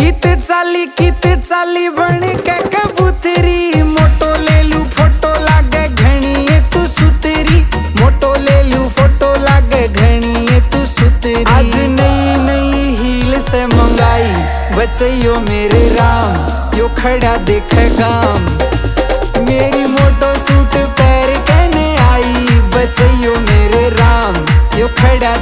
किते चाली बन के कबूतरी। मोटो ले लू फोटो लागे घनी तू सुतरी। मोटो ले लू फोटो लागे घनी तू सुतरी। आज नई नई हील से मंगाई बचैयो मेरे राम, यो खड़ा देख गाम। मेरी मोटो सूट पैर कहने आई बचैयो मेरे राम, यो खड़ा